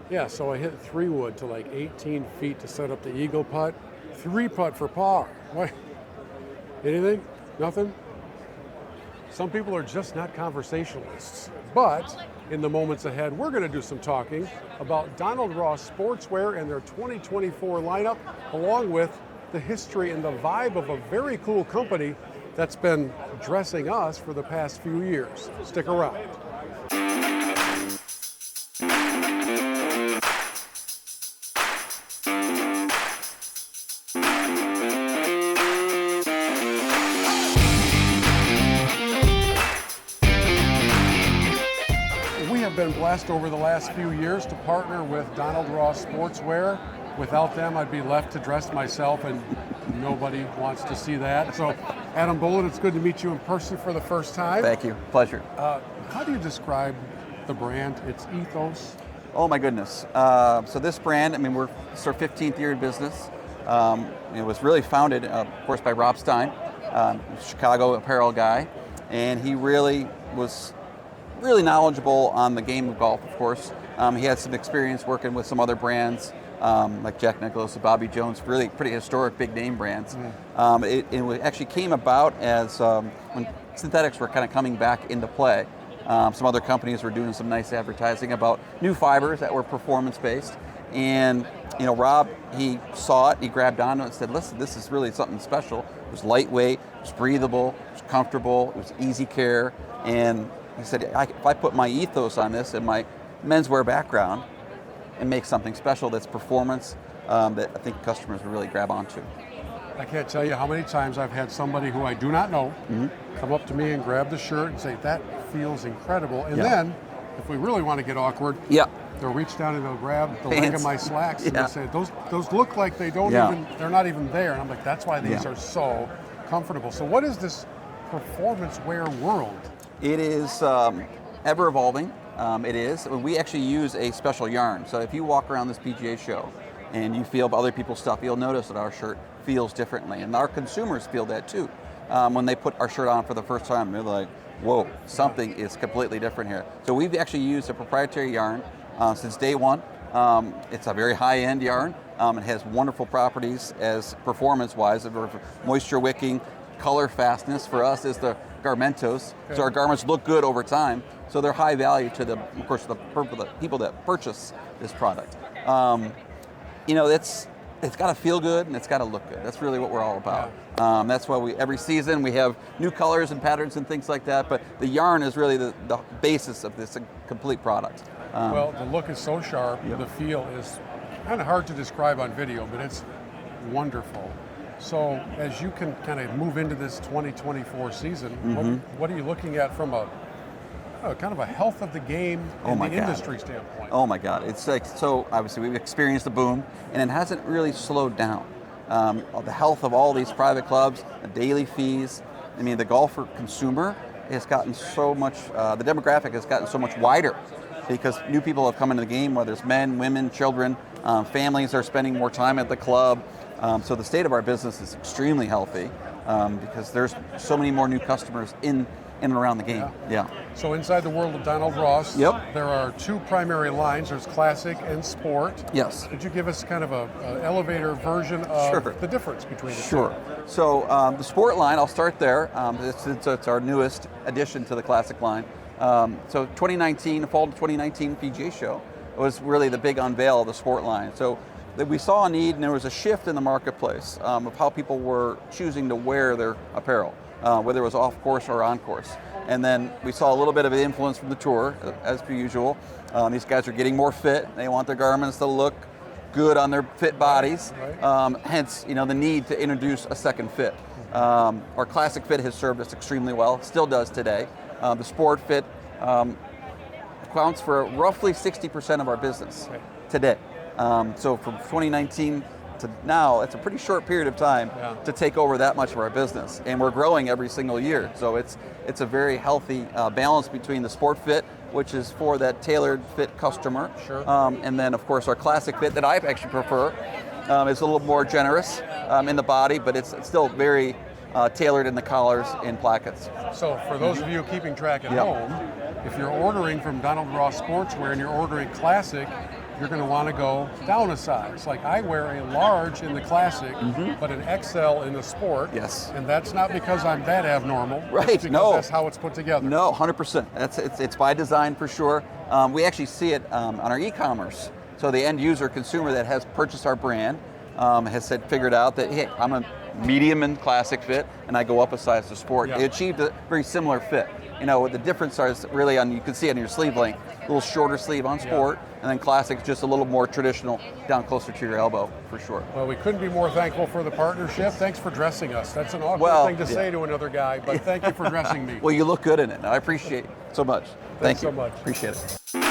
Yeah, so I hit 3-wood to like 18 feet to set up the eagle putt. 3-putt for par. What? Anything? Nothing? Some people are just not conversationalists. But in the moments ahead, we're going to do some talking about Donald Ross Sportswear and their 2024 lineup, along with the history and the vibe of a very cool company that's been dressing us for the past few years. Stick around. Been blessed over the last few years to partner with Donald Ross Sportswear. Without them, I'd be left to dress myself, and nobody wants to see that. So, Adam Boland, it's good to meet you in person for the first time. Thank you. Pleasure. How do you describe the brand, its ethos? Oh my goodness. So this brand, I mean, it's our 15th year in business. It was really founded, of course, by Rob Stein, Chicago Apparel guy, and he really was really knowledgeable on the game of golf, of course. He had some experience working with some other brands, like Jack Nicklaus and Bobby Jones, really pretty historic big name brands. It actually came about as when synthetics were kind of coming back into play. Some other companies were doing some nice advertising about new fibers that were performance-based. And Rob, he saw it, he grabbed onto it and said, listen, this is really something special. It was lightweight, it was breathable, it was comfortable, it was easy care, and he said, if I put my ethos on this and my menswear background and make something special that's performance, that I think customers will really grab onto. I can't tell you how many times I've had somebody who I do not know come up to me and grab the shirt and say, that feels incredible. And then, if we really want to get awkward, they'll reach down and they'll grab the leg of my slacks and they'll say, those look like they don't even, they're not even there. And I'm like, that's why these are so comfortable. So what is this performance wear world? It is ever evolving. It is. We actually use a special yarn. So if you walk around this PGA show and you feel other people's stuff, you'll notice that our shirt feels differently. And our consumers feel that too. When they put our shirt on for the first time, they're like, whoa, something is completely different here. So we've actually used a proprietary yarn since day one. It's a very high-end yarn. It has wonderful properties as performance-wise, moisture wicking, color fastness. For us is the garmentos, so our garments look good over time. So they're high value to the people that purchase this product. It's got to feel good and it's got to look good. That's really what we're all about. That's why every season we have new colors and patterns and things like that. But the yarn is really the basis of this complete product. Well, the look is so sharp. The feel is kind of hard to describe on video, but it's wonderful. So as you can kind of move into this 2024 season, what are you looking at from a kind of a health of the game and the industry standpoint? Oh my God, it's like, so obviously we've experienced a boom and it hasn't really slowed down. The health of all these private clubs, the daily fees, I mean the golfer consumer has gotten so much, the demographic has gotten so much wider because new people have come into the game, whether it's men, women, children, families are spending more time at the club. So the state of our business is extremely healthy because there's so many more new customers in and around the game. So inside the world of Donald Ross, there are two primary lines. There's classic and sport. Yes. Could you give us kind of an elevator version of the difference between the two? So the sport line, I'll start there. It's our newest addition to the classic line. So 2019, the fall of 2019 PGA show was really the big unveil of the sport line. So that we saw a need and there was a shift in the marketplace of how people were choosing to wear their apparel, whether it was off course or on course. And then we saw a little bit of an influence from the tour, as per usual. These guys are getting more fit. They want their garments to look good on their fit bodies. Hence, the need to introduce a second fit. Our classic fit has served us extremely well, still does today. The sport fit accounts for roughly 60% of our business today. So from 2019 to now, it's a pretty short period of time to take over that much of our business, and we're growing every single year. So it's a very healthy balance between the sport fit, which is for that tailored fit customer, and then of course our classic fit that I actually prefer is a little more generous in the body, but it's still very tailored in the collars and plackets. So for those of you keeping track at home, if you're ordering from Donald Ross Sportswear and you're ordering classic, you're going to want to go down a size. Like I wear a large in the classic, but an XL in the sport. Yes. And that's not because I'm that abnormal. Right, It's because that's how it's put together. No, 100%. It's by design for sure. We actually see it on our e-commerce. So the end user consumer that has purchased our brand has figured out that, hey, I'm a medium in classic fit, and I go up a size to sport. Yeah. They achieved a very similar fit. You know, the difference is really you can see on your sleeve length, a little shorter sleeve on sport, and then classic just a little more traditional, down closer to your elbow, for sure. Well, we couldn't be more thankful for the partnership. Thanks for dressing us. That's an awkward thing to say to another guy, but thank you for dressing me. Well, you look good in it. I appreciate it so much. Thanks Thank you. so much. Appreciate it.